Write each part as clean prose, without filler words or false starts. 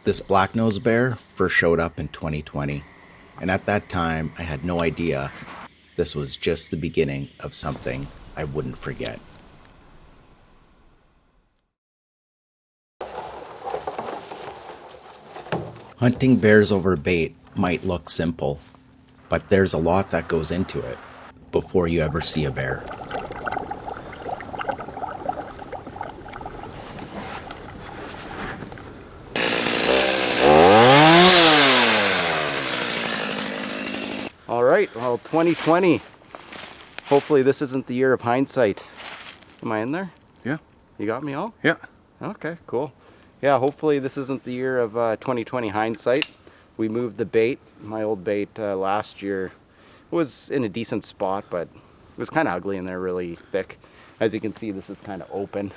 This blacknose bear first showed up in 2020, and at that time I had no idea this was just the beginning of something I wouldn't forget. Hunting bears over bait might look simple, but there's a lot that goes into it before you ever see a bear. All right, well, 2020. Hopefully this isn't the year of hindsight. Am I in there? Yeah. You got me all? Yeah. Okay, cool. Yeah, hopefully this isn't the year of 2020 hindsight. We moved the bait. My old bait last year was in a decent spot, but it was kind of ugly in there, really thick. As you can see, this is kind of open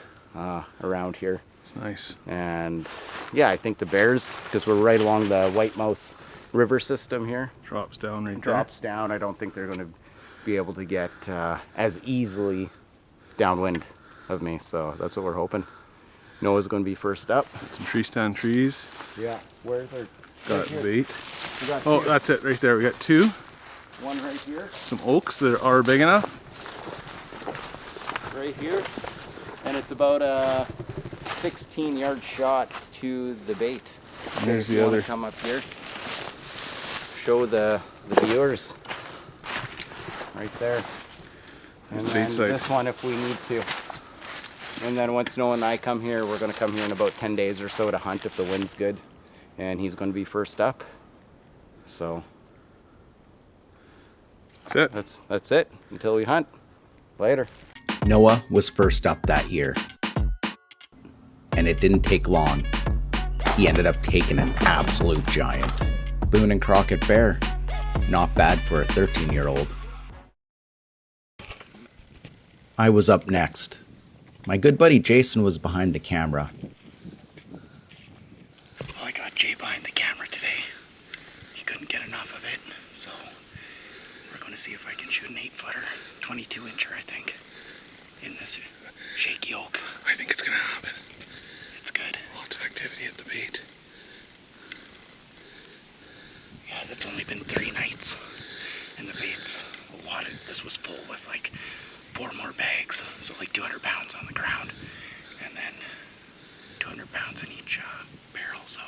around here. It's nice. And yeah, I think the bears, because we're right along the Whitemouth River system here. Drops down right there. Drops down. I don't think they're going to be able to get as easily downwind of me. So that's what we're hoping. Noah's going to be first up. Got some tree stand trees. Yeah. Where's our... Got right bait. got Oh, two. that's it right there. We got two. One right here. Some oaks that are big enough. Right here. And it's about a 16-yard shot to the bait. There's You the wanna other. come up here. Show the viewers. Right there. And There's the then bait site. this one if we need to. And then once Noah and I come here, we're going to come here in about 10 days or so to hunt if the wind's good. And he's going to be first up. So That's it. that's it until we hunt. Later. Noah was first up that year. And it didn't take long. He ended up taking an absolute giant. Boone and Crockett bear. Not bad for a 13-year-old. I was up next. My good buddy Jason was behind the camera. Well, I got Jay behind the camera today. He couldn't get enough of it, so we're going to see if I can shoot an 8-footer, 22-incher, I think, in this shaky oak. I think it's gonna happen. It's good. Lots of activity at the bait. Yeah, that's only been 3 nights, and the bait's a lot of, this was full with like 4 more bags, so like 200 pounds on the ground, and then 200 pounds in each barrel, so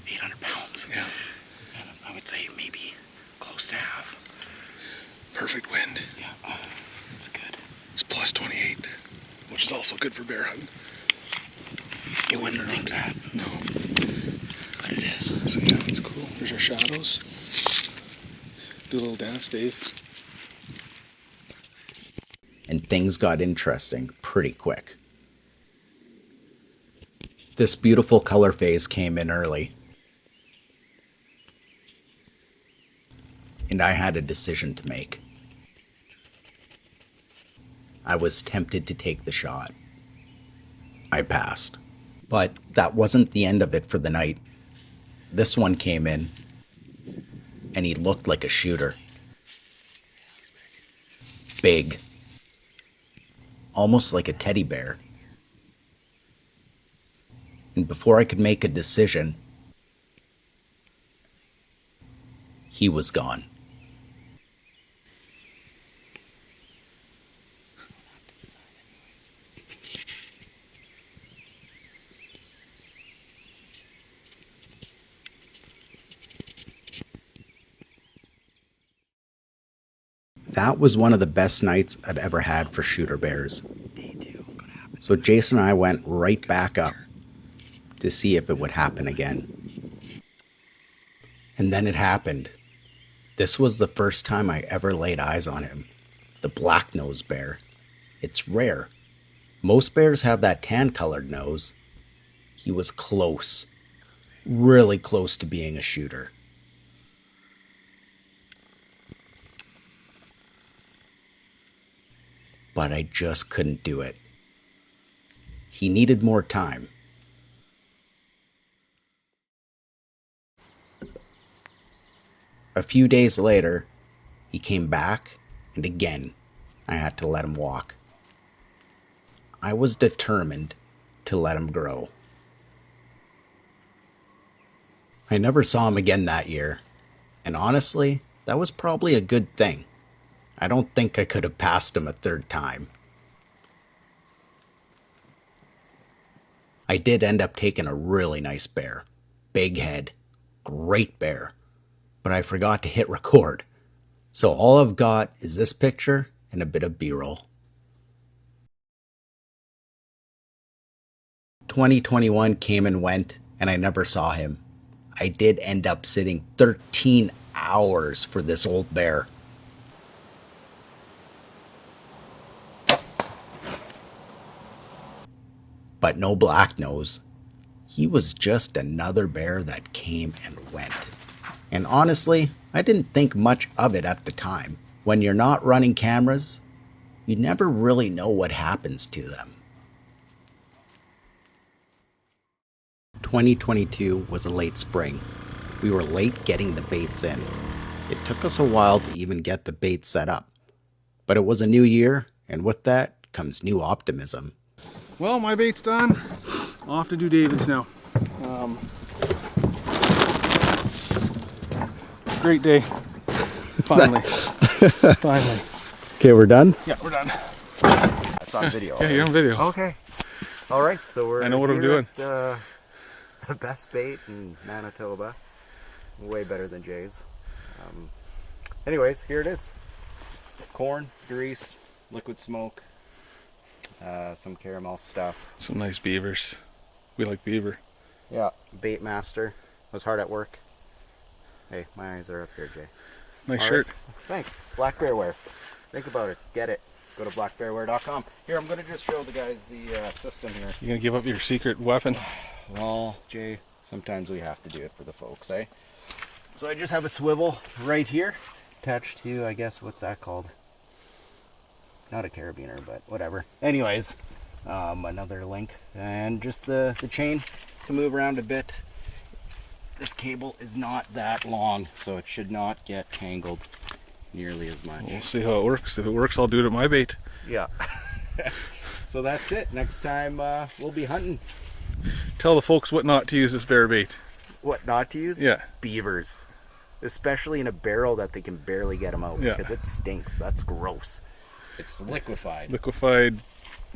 800 pounds. Yeah. And I would say maybe close to half. Perfect wind. Yeah, it's good. It's plus 28, which is also good for bear hunting. You wouldn't think that, No. but it is. So yeah, it's cool. There's our shadows. Do a little dance, Dave. And things got interesting pretty quick. This beautiful color phase came in early. And I had a decision to make. I was tempted to take the shot. I passed. But that wasn't the end of it for the night. This one came in, and he looked like a shooter. Big. Almost like a teddy bear. And before I could make a decision, he was gone. That was one of the best nights I'd ever had for shooter bears. Day 2, gonna happen. So Jason and I went right back up to see if it would happen again. And then it happened. This was the first time I ever laid eyes on him. The blacknose bear. It's rare. Most bears have that tan-colored nose. He was close. Really close to being a shooter. But I just couldn't do it. He needed more time. A few days later, he came back, and again, I had to let him walk. I was determined to let him grow. I never saw him again that year, and honestly, that was probably a good thing. I don't think I could have passed him a third time. I did end up taking a really nice bear. Big head. Great bear. But I forgot to hit record. So all I've got is this picture and a bit of B-roll. 2021 came and went, and I never saw him. I did end up sitting 13 hours for this old bear. But no blacknose. He was just another bear that came and went. And honestly, I didn't think much of it at the time. When you're not running cameras, you never really know what happens to them. 2022 was a late spring. We were late getting the baits in. It took us a while to even get the baits set up. But it was a new year, and with that comes new optimism. Well, my bait's done. I'll have to do David's now. Great day. Finally. Finally. Okay, we're done? Yeah, we're done. That's on video. Yeah, you're on video. Okay. All right, so we're I know what I'm doing. at, the best bait in Manitoba. Way better than Jay's. Anyways, here it is. Corn, grease, liquid smoke, some caramel stuff. Some nice beavers. We like beaver. Yeah, bait master. Was hard at work. Hey, my eyes are up here, Jay. Nice All shirt. right. Thanks. Black Bear Wear. Think about it. Get it. Go to blackbearwear.com. Here, I'm going to just show the guys the system here. You gonna give up your secret weapon? Well, Jay, sometimes we have to do it for the folks, eh? So I just have a swivel right here, attached to, I guess, what's that called? Not a carabiner, but whatever. Anyways, another link, and just the chain to move around a bit. This cable is not that long, so it should not get tangled nearly as much. We'll see how it works. If it works, I'll do it at my bait. Yeah. So that's it. Next time we'll be hunting. Tell the folks what not to use this bear bait. What not to use? Yeah. Beavers. Especially in a barrel that they can barely get them out, Yeah. because it stinks. That's gross. It's liquefied. Liquefied.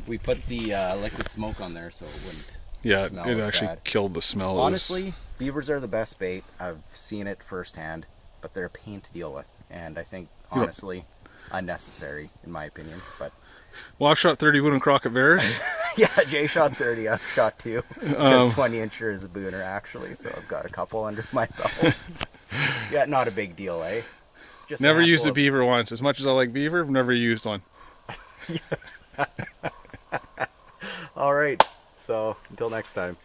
We put the liquid smoke on there so it wouldn't Yeah, smell it as actually bad. killed the smell. Honestly, beavers are the best bait. I've seen it firsthand, but they're a pain to deal with. And I think, honestly, unnecessary, in my opinion. But Well, I've shot 30 Boone and Crockett bears. yeah, Jay shot 30. I shot 2. Because 20 incher is a booner, actually. So I've got a couple under my belt. Yeah, not a big deal, eh? Just Never used a handful of- beaver once. As much as I like beaver, I've never used one. All right. So until next time.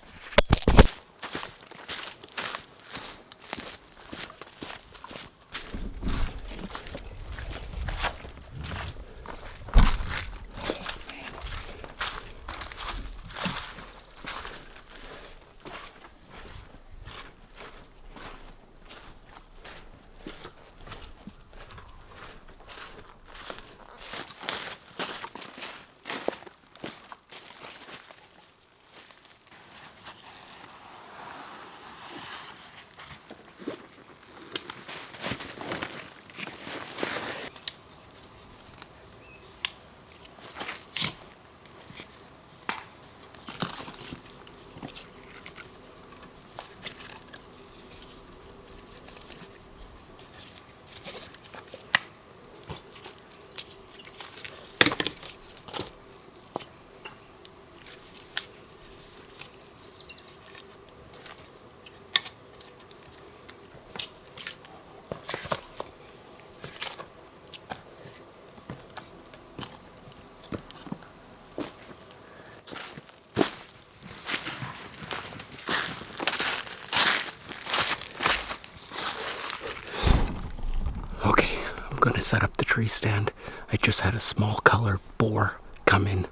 Okay, I'm gonna set up the tree stand. I just had a small color boar come in.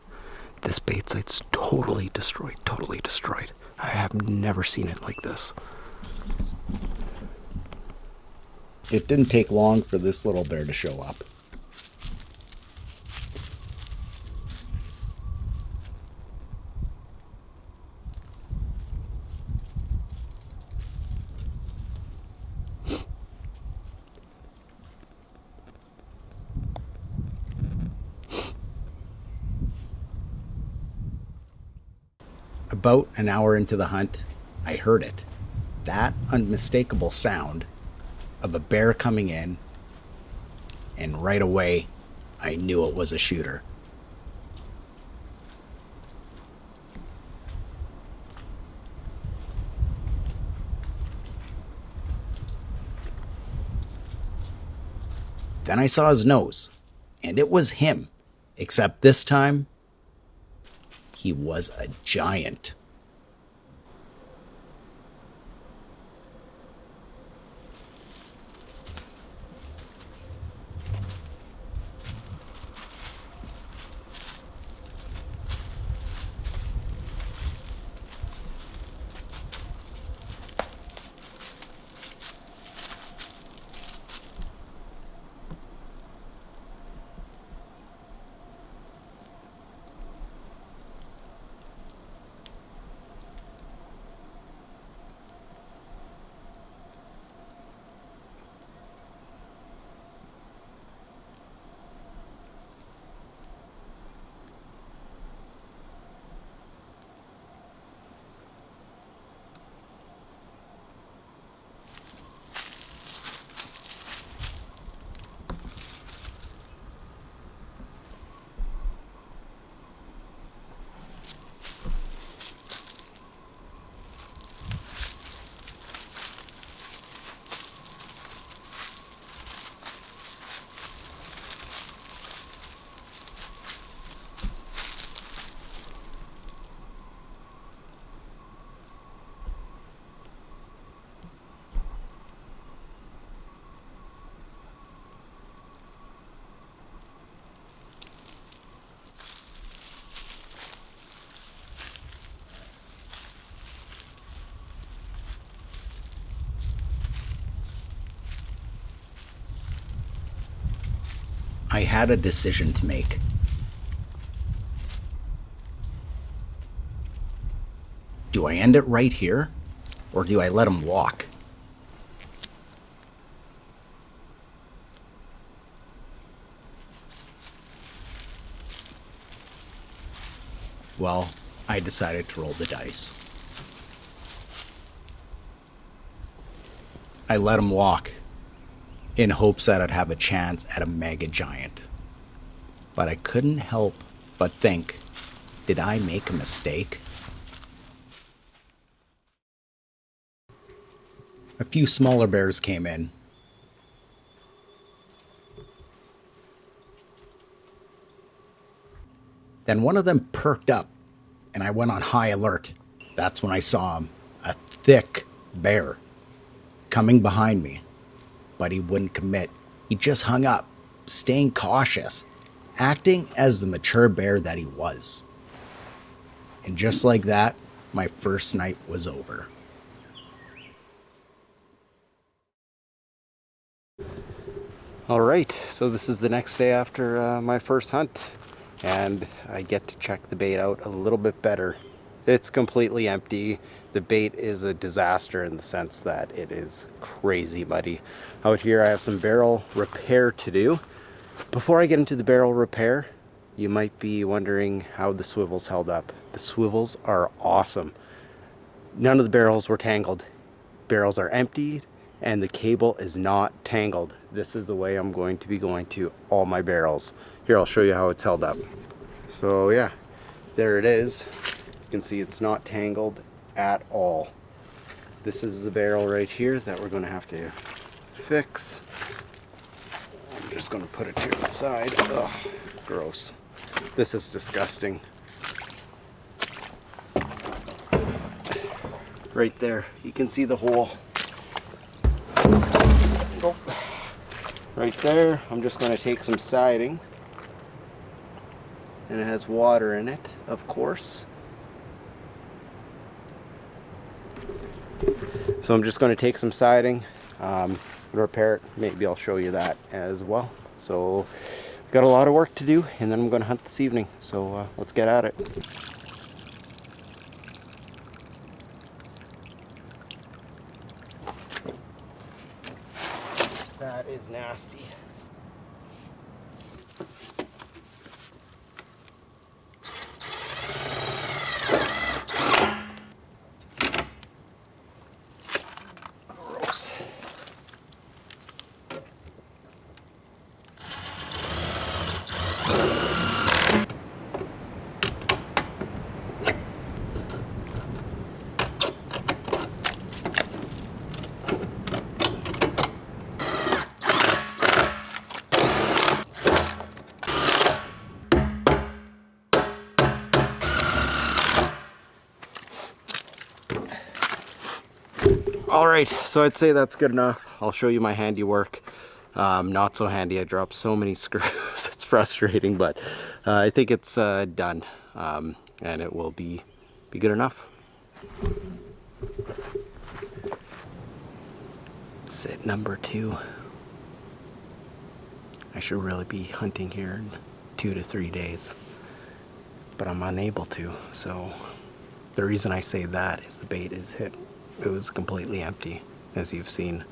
This bait site's totally destroyed, totally destroyed. I have never seen it like this. It didn't take long for this little bear to show up. About an hour into the hunt, I heard it. That unmistakable sound of a bear coming in, and right away, I knew it was a shooter. Then I saw his nose, and it was him, except this time, he was a giant. I had a decision to make. Do I end it right here, or do I let him walk? Well, I decided to roll the dice. I let him walk, in hopes that I'd have a chance at a mega giant. But I couldn't help but think, did I make a mistake? A few smaller bears came in. Then one of them perked up, and I went on high alert. That's when I saw him, a thick bear, coming behind me. But he wouldn't commit. He just hung up, staying cautious, acting as the mature bear that he was. And just like that, my first night was over. All right, so this is the next day after my first hunt, and I get to check the bait out a little bit better. It's completely empty. The bait is a disaster in the sense that it is crazy muddy. Out here I have some barrel repair to do. Before I get into the barrel repair, you might be wondering how the swivels held up. The swivels are awesome. None of the barrels were tangled. Barrels are empty and the cable is not tangled. This is the way I'm going to be going to all my barrels. Here, I'll show you how it's held up. So yeah, there it is. You can see it's not tangled at all. This is the barrel right here that we're going to have to fix. I'm just going to put it to the side. Ugh, gross. This is disgusting. Right there, you can see the hole. Oh. Right there, I'm just going to take some siding. And it has water in it, of course. So I'm just going to take some siding, repair it. Maybe I'll show you that as well. So got a lot of work to do, and then I'm going to hunt this evening. So let's get at it. That is nasty. All right, so I'd say that's good enough. I'll show you my handiwork. Not so handy. I dropped so many screws. It's frustrating, but I think it's done, and it will be good enough. Sit number 2. I should really be hunting here in 2 to 3 days, but I'm unable to. So the reason I say that is the bait is hit. It was completely empty, as you've seen.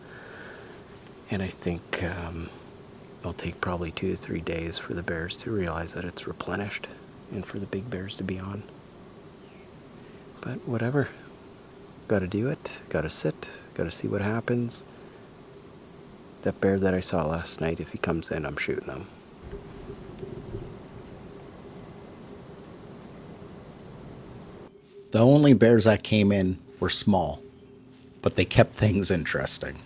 And I think it'll take probably 2 to 3 days for the bears to realize that it's replenished and for the big bears to be on. But whatever. Gotta do it. Gotta sit. Gotta see what happens. That bear that I saw last night, if he comes in, I'm shooting him. The only bears that came in were small, but they kept things interesting.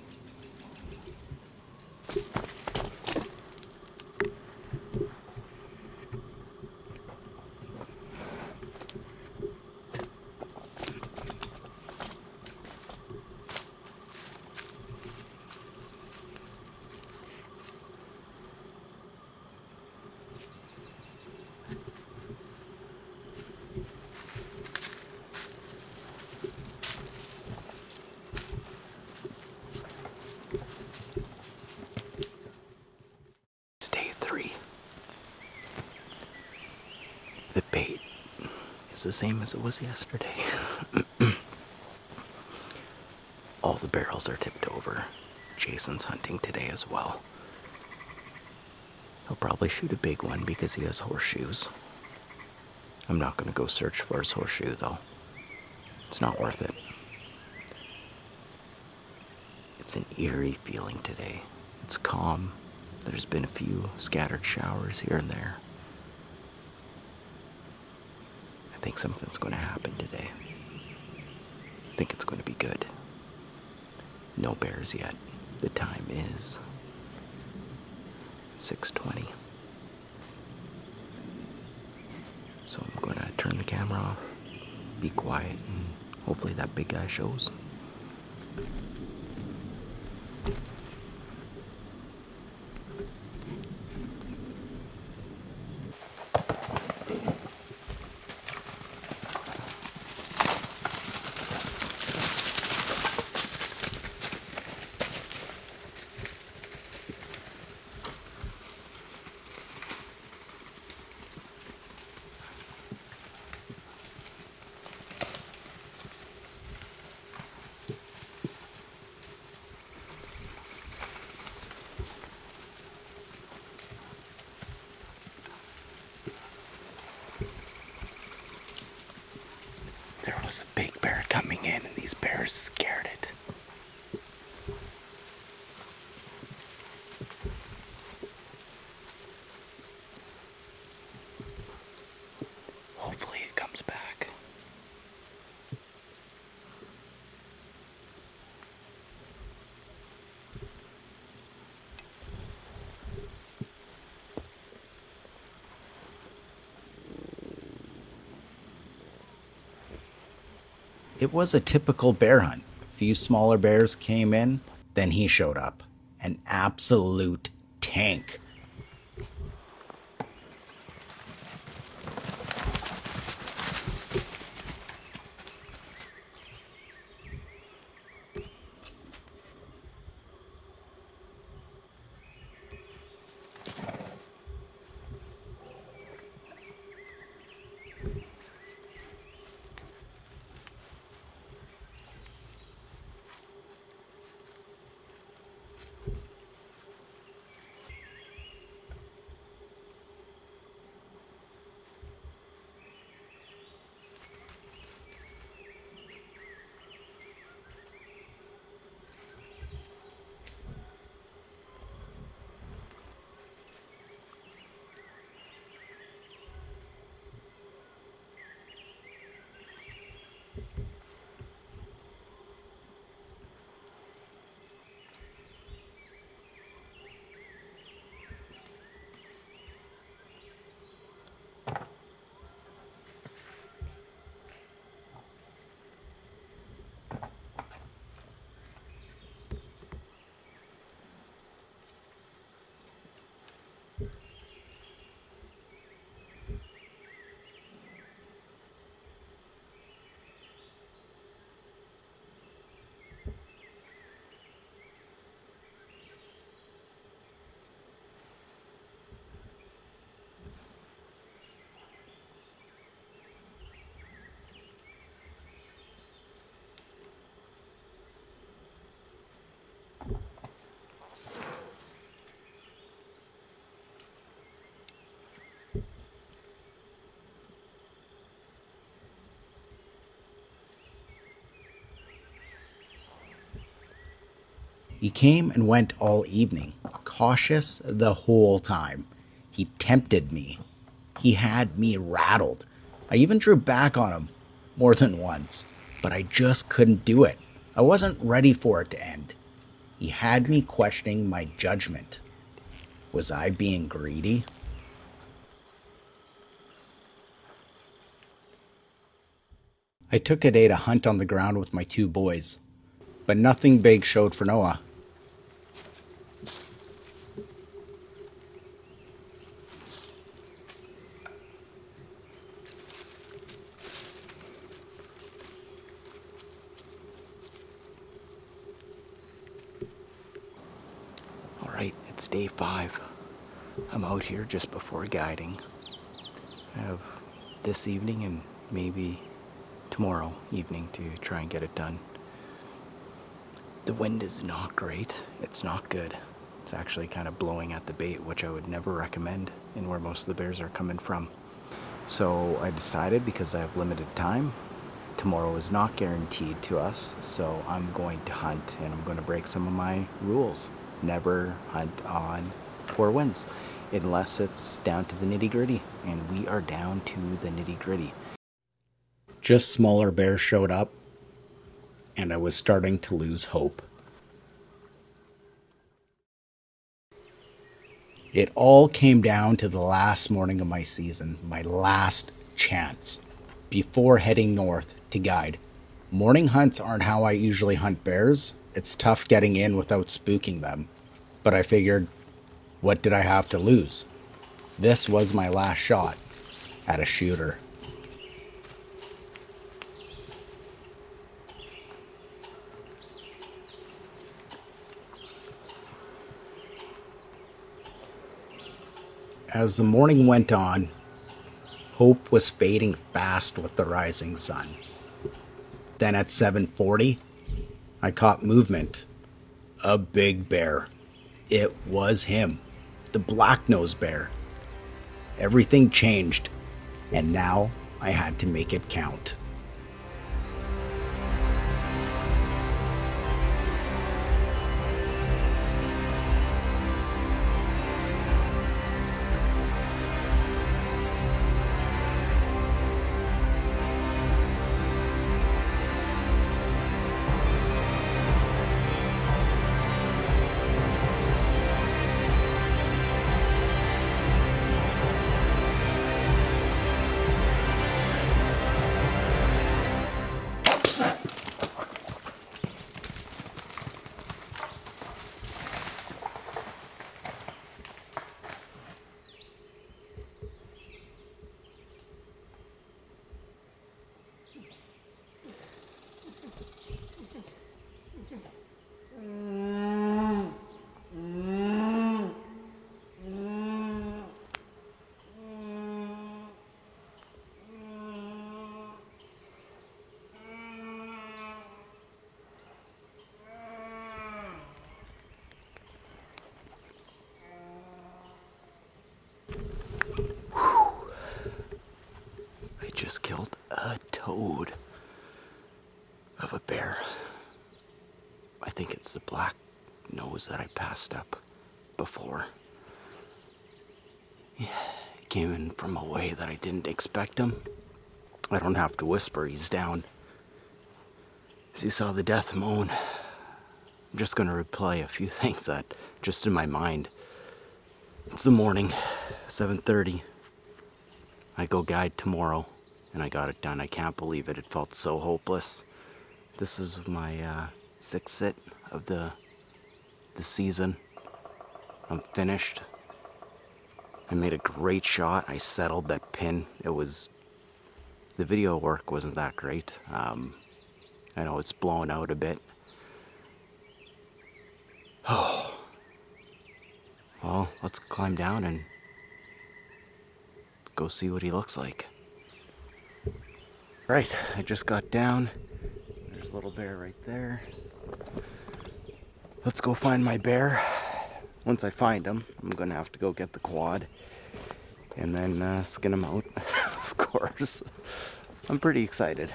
It's day 3. The bait is the same as it was yesterday. All the barrels are tipped over. Jason's hunting today as well. He'll probably shoot a big one because he has horseshoes. I'm not going to go search for his horseshoe though. It's not worth it. It's an eerie feeling today. It's calm. There's been a few scattered showers here and there. I think something's going to happen today. I think it's going to be good. No bears yet. The time is 6:20. So I'm going to turn the camera off, be quiet, and hopefully that big guy shows. There was a big bear coming in and these bears scared it. Hopefully it comes back. It was a typical bear hunt. A few smaller bears came in, then he showed up. An absolute tank. He came and went all evening, cautious the whole time. He tempted me. He had me rattled. I even drew back on him more than once, but I just couldn't do it. I wasn't ready for it to end. He had me questioning my judgment. Was I being greedy? I took a day to hunt on the ground with my two boys, but nothing big showed for Noah. Alright, it's day 5. I'm out here just before guiding. I have this evening and maybe tomorrow evening to try and get it done. The wind is not great. It's not good. It's actually kind of blowing at the bait, which I would never recommend in where most of the bears are coming from. So I decided, because I have limited time, tomorrow is not guaranteed to us, so I'm going to hunt and I'm going to break some of my rules. Never hunt on poor winds unless it's down to the nitty-gritty, and we are down to the nitty-gritty. Just smaller bears showed up, and I was starting to lose hope. It all came down to the last morning of my season, my last chance, before heading north to guide. Morning hunts aren't how I usually hunt bears. It's tough getting in without spooking them. But I figured, what did I have to lose? This was my last shot at a shooter. As the morning went on, hope was fading fast with the rising sun. Then at 7:40, I caught movement. A big bear. It was him, the blacknose bear. Everything changed, and now I had to make it count. I just killed a toad of a bear. I think it's the black nose that I passed up before. Yeah, he came in from a way that I didn't expect him. I don't have to whisper, he's down. As you saw the death moan, I'm just gonna replay a few things that just in my mind. It's the morning, 7:30. I go guide tomorrow, and I got it done. I can't believe it. It felt so hopeless. This was my 6th sit of the season. I'm finished. I made a great shot. I settled that pin. The video work wasn't that great. I know it's blown out a bit. Oh. Well, let's climb down and go see what he looks like. Right, I just got down. There's little bear right there. Let's go find my bear. Once I find him, I'm gonna have to go get the quad and then skin him out, of course. I'm pretty excited.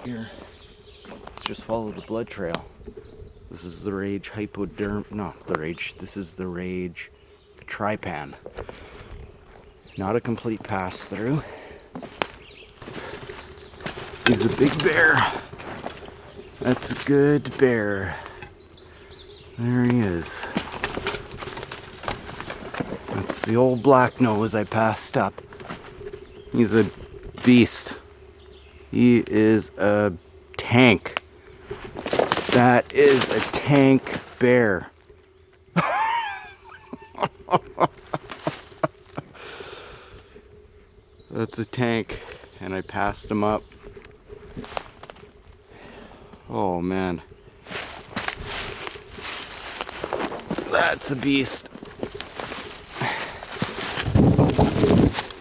Here, let's just follow the blood trail. This is the Rage Hypoderm, not the Rage, this is the Rage Trypan. Not a complete pass through. He's a big bear. That's a good bear. There he is. That's the old blacknose I passed up. He's a beast. He is a tank. That is a tank bear. That's a tank, and I passed him up. Oh man. That's a beast.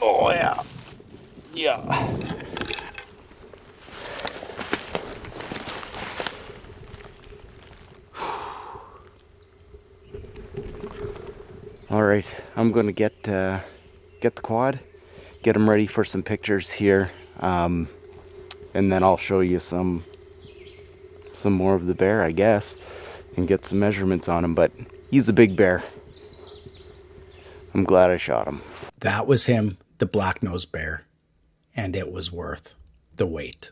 Oh yeah. Yeah. All right, I'm gonna get the quad, get him ready for some pictures here, and then I'll show you some more of the bear, I guess, and get some measurements on him. But he's a big bear. I'm glad I shot him. That was him, the black-nosed bear, and it was worth the wait.